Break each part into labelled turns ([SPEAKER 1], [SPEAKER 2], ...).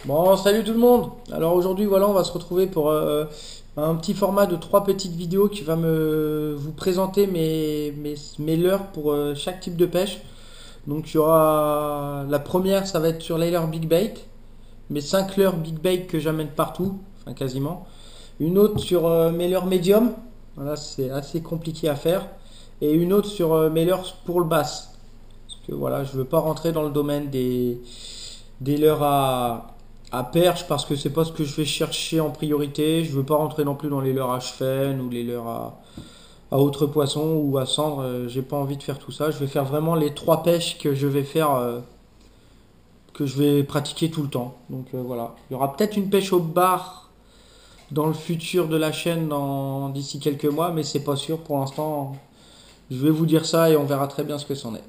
[SPEAKER 1] Bon, salut tout le monde! Alors aujourd'hui, voilà, on va se retrouver pour un petit format de trois petites vidéos qui va vous présenter mes leurres pour chaque type de pêche. Donc il y aura la première, ça va être sur les leurres Big Bait, mes 5 leurres Big Bait que j'amène partout, enfin quasiment. Une autre sur mes leurres médium, voilà, c'est assez compliqué à faire. Et une autre sur mes leurres pour le bass. Parce que voilà, je veux pas rentrer dans le domaine des leurres à perche parce que c'est pas ce que je vais chercher en priorité. Je veux pas rentrer non plus dans les leurres à chefenne ou les leurres à autres poissons ou à cendre. J'ai pas envie de faire tout ça. Je vais faire vraiment les trois pêches que je vais faire, que je vais pratiquer tout le temps. Donc voilà. Il y aura peut-être une pêche au bar dans le futur de la chaîne d'ici quelques mois, mais c'est pas sûr pour l'instant. Je vais vous dire ça et on verra très bien ce que c'en est.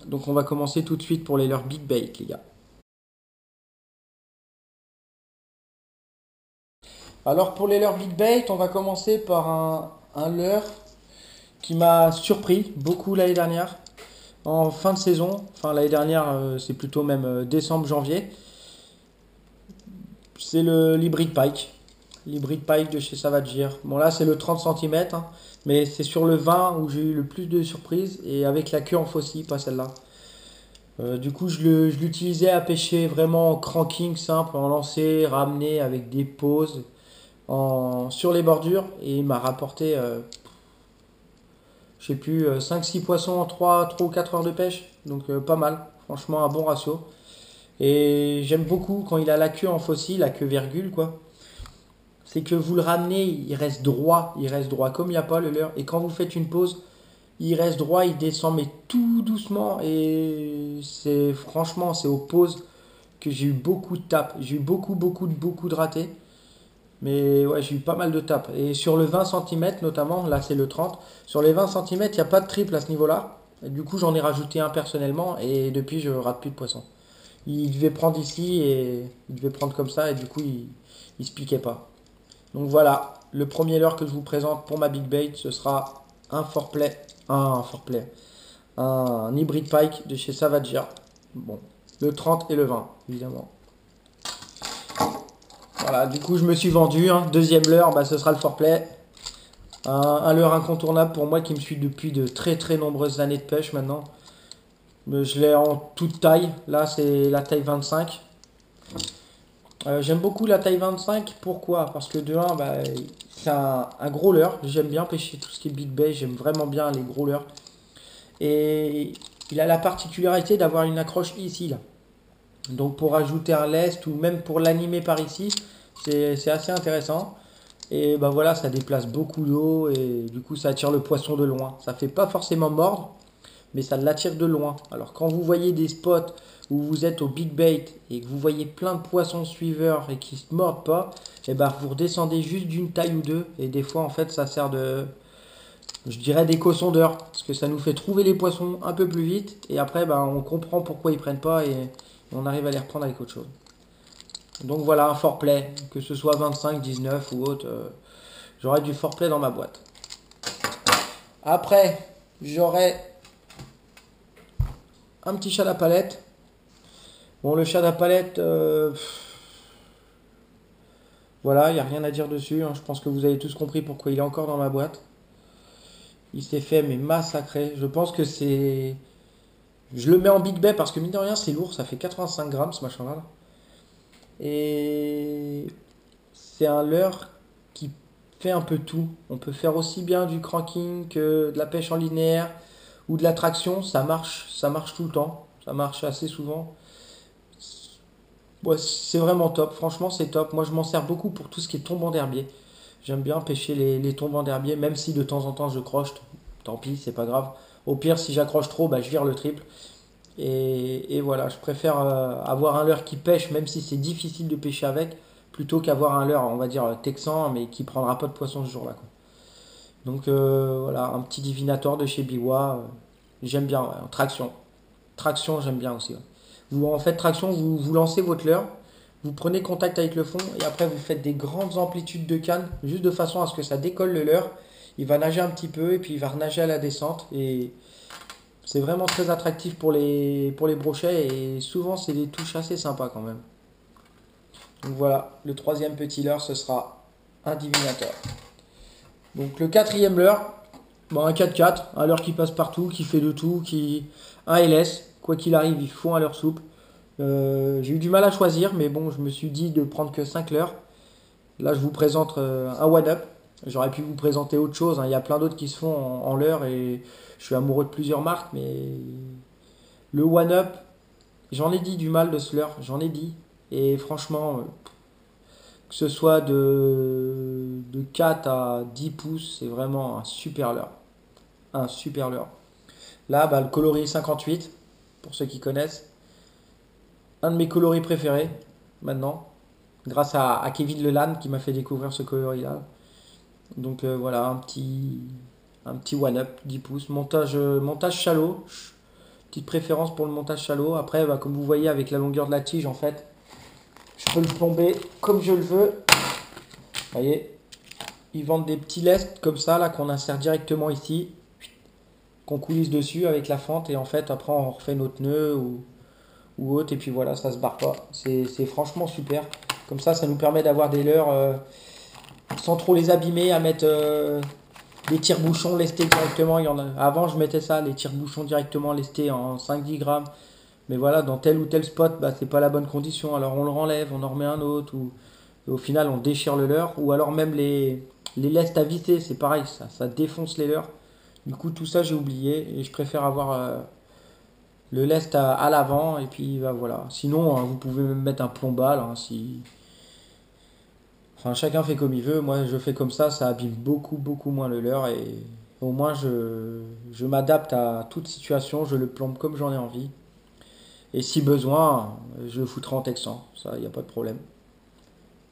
[SPEAKER 1] Donc on va commencer tout de suite pour les leurres Big Bait, les gars. Alors pour les leurres Big Bait, on va commencer par un leurre qui m'a surpris beaucoup l'année dernière, en fin de saison. Enfin l'année dernière, c'est plutôt même décembre-janvier. C'est l'Hybrid Pike. L'Hybrid Pike de chez Savage Gear. Bon là c'est le 30 cm, mais c'est sur le 20 où j'ai eu le plus de surprises et avec la queue en faucille, pas celle-là. Du coup je l'utilisais à pêcher vraiment en cranking simple, en lancer, ramener avec des pauses sur les bordures et il m'a rapporté, je sais plus, 5-6 poissons en 3 ou 4 heures de pêche. Donc pas mal, franchement un bon ratio. Et j'aime beaucoup quand il a la queue en faucille, la queue virgule quoi. C'est que vous le ramenez, il reste droit comme il n'y a pas le leurre. Et quand vous faites une pause, il reste droit, il descend mais tout doucement. Et c'est franchement, c'est aux pauses que j'ai eu beaucoup de tapes. J'ai eu beaucoup de ratés. Mais ouais, j'ai eu pas mal de tapes. Et sur le 20 cm notamment, là c'est le 30, sur les 20 cm, il n'y a pas de triple à ce niveau-là. Et du coup, j'en ai rajouté un personnellement et depuis, je rate plus de poisson. Il devait prendre ici et il devait prendre comme ça et du coup, il se piquait pas. Donc voilà, le premier leurre que je vous présente pour ma Big Bait, ce sera un foreplay, un Hybrid Pike de chez Savagia. Bon, le 30 et le 20, évidemment. Voilà, du coup, je me suis vendu, hein. Deuxième leurre, bah, ce sera le foreplay. Un leurre incontournable pour moi qui me suit depuis de très nombreuses années de pêche maintenant. Je l'ai en toute taille. Là, c'est la taille 25. J'aime beaucoup la taille 25. Pourquoi? Parce que de 1, bah, c'est un gros leurre. J'aime bien pêcher tout ce qui est big bay. J'aime vraiment bien les gros leurres. Et il a la particularité d'avoir une accroche ici, là. Donc pour ajouter un lest ou même pour l'animer par ici, c'est assez intéressant. Et bah voilà, ça déplace beaucoup d'eau et du coup ça attire le poisson de loin. Ça fait pas forcément mordre, mais ça l'attire de loin. Alors quand vous voyez des spots où vous êtes au big bait et que vous voyez plein de poissons suiveurs et qui se mordent pas, et bah vous redescendez juste d'une taille ou deux. Et des fois en fait ça sert de, je dirais, d'éco sondeur parce que ça nous fait trouver les poissons un peu plus vite et après bah, on comprend pourquoi ils prennent pas et on arrive à les reprendre avec autre chose. Donc voilà un foreplay, que ce soit 25, 19 ou autre. J'aurai du foreplay dans ma boîte. Après, j'aurai un petit chat à palette. Bon, le chat à palette, voilà, il n'y a rien à dire dessus, hein. Je pense que vous avez tous compris pourquoi il est encore dans ma boîte. Il s'est fait mais massacrer. Je pense que c'est... Je le mets en big bay parce que mine de rien c'est lourd, ça fait 85 grammes ce machin-là. Et c'est un leurre qui fait un peu tout. On peut faire aussi bien du cranking que de la pêche en linéaire ou de la traction. Ça marche tout le temps. Ça marche assez souvent. Ouais, c'est vraiment top. Franchement, c'est top. Moi, je m'en sers beaucoup pour tout ce qui est tombant d'herbier. J'aime bien pêcher les tombants d'herbier, même si de temps en temps je croche. Tant pis, c'est pas grave. Au pire, si j'accroche trop, bah, je vire le triple. Et voilà, je préfère avoir un leurre qui pêche, même si c'est difficile de pêcher avec, plutôt qu'avoir un leurre, on va dire, texan, mais qui prendra pas de poisson ce jour-là, quoi. Donc voilà, un petit divinator de chez Biwa, j'aime bien, ouais, en traction. Traction, j'aime bien aussi, ouais. En faites traction, vous lancez votre leurre, vous prenez contact avec le fond, et après vous faites des grandes amplitudes de canne, juste de façon à ce que ça décolle le leurre. Il va nager un petit peu, et puis il va renager à la descente, et c'est vraiment très attractif pour les brochets et souvent c'est des touches assez sympas quand même. Donc voilà, le troisième petit leurre, ce sera un divinateur. Donc le quatrième leurre, bon, un 4-4, un leurre qui passe partout, qui fait de tout, un LS, quoi qu'il arrive, il faut un leurre souple. J'ai eu du mal à choisir, mais bon, je me suis dit de prendre que 5 leurres. Là, je vous présente un one-up. J'aurais pu vous présenter autre chose, hein. Il y a plein d'autres qui se font en leurre et je suis amoureux de plusieurs marques, mais le one-up, j'en ai dit du mal de ce leurre, j'en ai dit. Et franchement, que ce soit de 4 à 10 pouces, c'est vraiment un super leurre. Un super leurre. Là, bah, le coloris 58, pour ceux qui connaissent. Un de mes coloris préférés, maintenant. Grâce à Kevin Leland qui m'a fait découvrir ce coloris-là. Donc voilà, un petit one-up, 10 pouces. Montage shallow. Petite préférence pour le montage shallow. Après, bah, comme vous voyez, avec la longueur de la tige, en fait, je peux le plomber comme je le veux. Vous voyez, ils vendent des petits lestes comme ça, là, qu'on insère directement ici, qu'on coulisse dessus avec la fente. Et en fait, après, on refait notre nœud ou autre. Et puis voilà, ça se barre pas. C'est franchement super. Comme ça nous permet d'avoir des leurres sans trop les abîmer, à mettre des tire-bouchons lestés directement. Avant, je mettais ça, les tire-bouchons directement lestés en 5-10 grammes. Mais voilà, dans tel ou tel spot, bah, c'est pas la bonne condition. Alors on le renlève, on en remet un autre. Et au final, on déchire le leurre. Ou alors même les lestes à visser, c'est pareil, ça défonce les leurres. Du coup, tout ça, j'ai oublié. Et je préfère avoir le lest à l'avant. Et puis, bah, voilà. Sinon, hein, vous pouvez même mettre un plombal. Hein, si... Enfin, chacun fait comme il veut. Moi, je fais comme ça abîme beaucoup, beaucoup moins le leurre. Et au moins, je m'adapte à toute situation. Je le plombe comme j'en ai envie. Et si besoin, je le foutrai en texan. Ça, il n'y a pas de problème.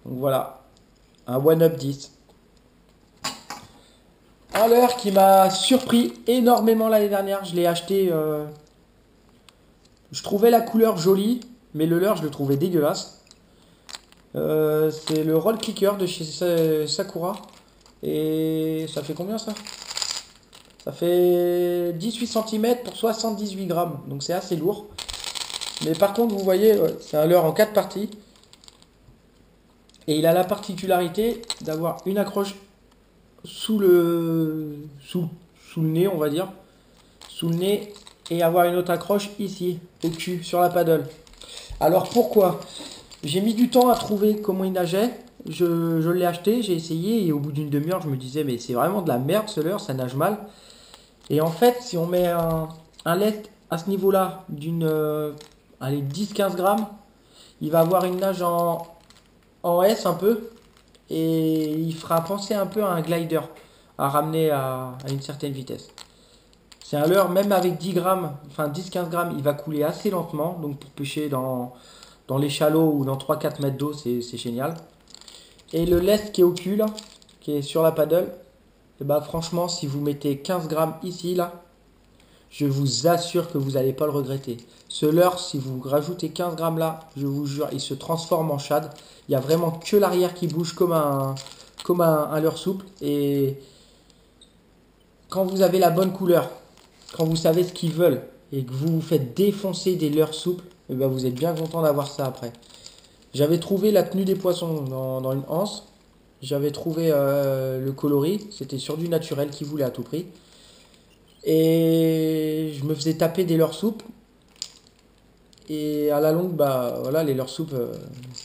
[SPEAKER 1] Donc voilà, un One Up 10. Un leurre qui m'a surpris énormément l'année dernière. Je l'ai acheté. Je trouvais la couleur jolie, mais le leurre, je le trouvais dégueulasse. C'est le Roll Clicker de chez Sakura. Et ça fait combien ça? Ça fait 18 cm pour 78 grammes. Donc c'est assez lourd. Mais par contre, vous voyez, c'est un leurre en 4 parties. Et il a la particularité d'avoir une accroche sous le nez, on va dire. Sous le nez. Et avoir une autre accroche ici, au cul, sur la paddle. Alors pourquoi? J'ai mis du temps à trouver comment il nageait. Je l'ai acheté, j'ai essayé. Et au bout d'une demi-heure, je me disais, mais c'est vraiment de la merde ce leurre, ça nage mal. Et en fait, si on met un lest à ce niveau-là, allez, 10-15 grammes, il va avoir une nage en S un peu. Et il fera penser un peu à un glider, à ramener à une certaine vitesse. C'est un leurre, même avec 10 grammes, enfin 10-15 grammes, il va couler assez lentement. Donc pour pêcher dans les shallots ou dans 3-4 mètres d'eau, c'est génial. Et le lest qui est au cul, là, qui est sur la paddle, et bah franchement, si vous mettez 15 grammes ici, là, je vous assure que vous n'allez pas le regretter. Ce leurre, si vous rajoutez 15 grammes là, je vous jure, il se transforme en shad. Il n'y a vraiment que l'arrière qui bouge comme un leurre souple. Et quand vous avez la bonne couleur, quand vous savez ce qu'ils veulent, et que vous vous faites défoncer des leurres souples, et ben vous êtes bien content d'avoir ça après. J'avais trouvé la tenue des poissons dans une anse. J'avais trouvé le coloris. C'était sur du naturel qui voulait à tout prix. Et je me faisais taper des leurres souples. Et à la longue, bah voilà, les leurres souples,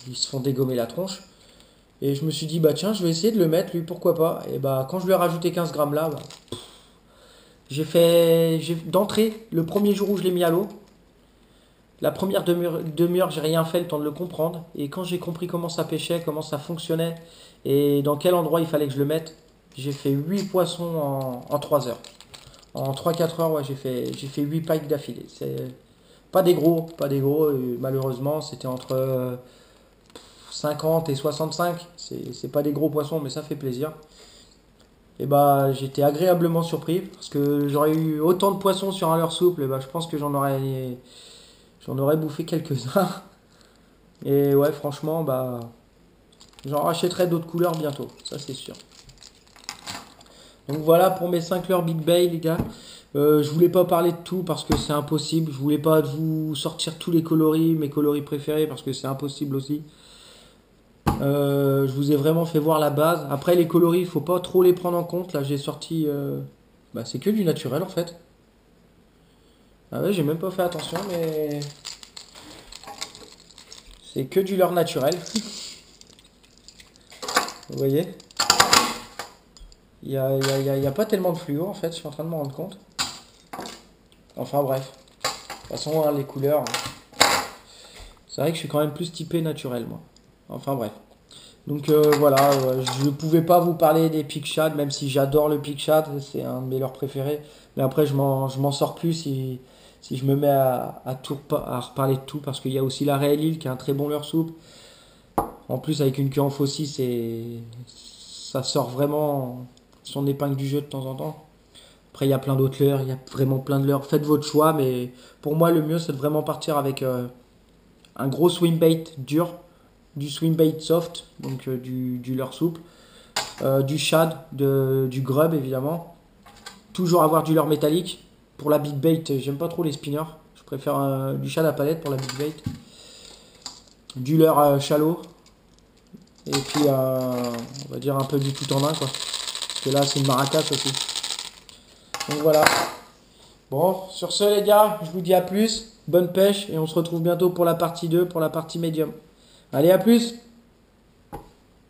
[SPEAKER 1] ils se font dégommer la tronche. Et je me suis dit, bah tiens, je vais essayer de le mettre, lui, pourquoi pas. Et bah quand je lui ai rajouté 15 grammes là, bah, d'entrée, le premier jour où je l'ai mis à l'eau, la première demi-heure, j'ai rien fait, le temps de le comprendre. Et quand j'ai compris comment ça pêchait, comment ça fonctionnait, et dans quel endroit il fallait que je le mette, j'ai fait 8 poissons en 3 heures. En 3-4 heures, ouais, j'ai fait 8 pikes d'affilée. C'est pas des gros, et malheureusement, c'était entre 50 et 65. C'est pas des gros poissons, mais ça fait plaisir. Et bah, j'étais agréablement surpris, parce que j'aurais eu autant de poissons sur un leurre souple, et bah, je pense que j'en aurais bouffé quelques-uns. Et ouais, franchement, bah, j'en rachèterai d'autres couleurs bientôt, ça c'est sûr. Donc voilà pour mes 5 leurres Big Bay, les gars. Je voulais pas parler de tout parce que c'est impossible. Je voulais pas vous sortir tous les coloris, mes coloris préférés, parce que c'est impossible aussi. Je vous ai vraiment fait voir la base. Après les coloris, il faut pas trop les prendre en compte. Là j'ai sorti... Bah, c'est que du naturel en fait. Ah ouais, j'ai même pas fait attention, mais... C'est que du leurre naturel. Vous voyez? Il y a pas tellement de fluo en fait, je suis en train de me rendre compte. Enfin bref. De toute façon, hein, les couleurs... C'est vrai que je suis quand même plus typé naturel, moi. Enfin bref. Donc voilà, je ne pouvais pas vous parler des Picshad, même si j'adore le Picshad, c'est un de mes leurres préférés. Mais après, je m'en sors plus si je me mets à reparler de tout, parce qu'il y a aussi la Réelle Île qui est un très bon leurre souple. En plus, avec une queue en faucille, ça sort vraiment son épingle du jeu de temps en temps. Après, il y a plein d'autres leurres, il y a vraiment plein de leurres. Faites votre choix, mais pour moi, le mieux, c'est de vraiment partir avec un gros swim bait dur, du swim bait soft, donc du leurre souple, du shad, du grub évidemment. Toujours avoir du leurre métallique. Pour la big bait, j'aime pas trop les spinners. Je préfère du shad à palette pour la big bait. Du leurre shallow. Et puis, on va dire un peu du tout en un, quoi. Parce que là, c'est une maracasse aussi. Donc voilà. Bon, sur ce, les gars, je vous dis à plus. Bonne pêche. Et on se retrouve bientôt pour la partie 2, pour la partie médium. Allez, à plus!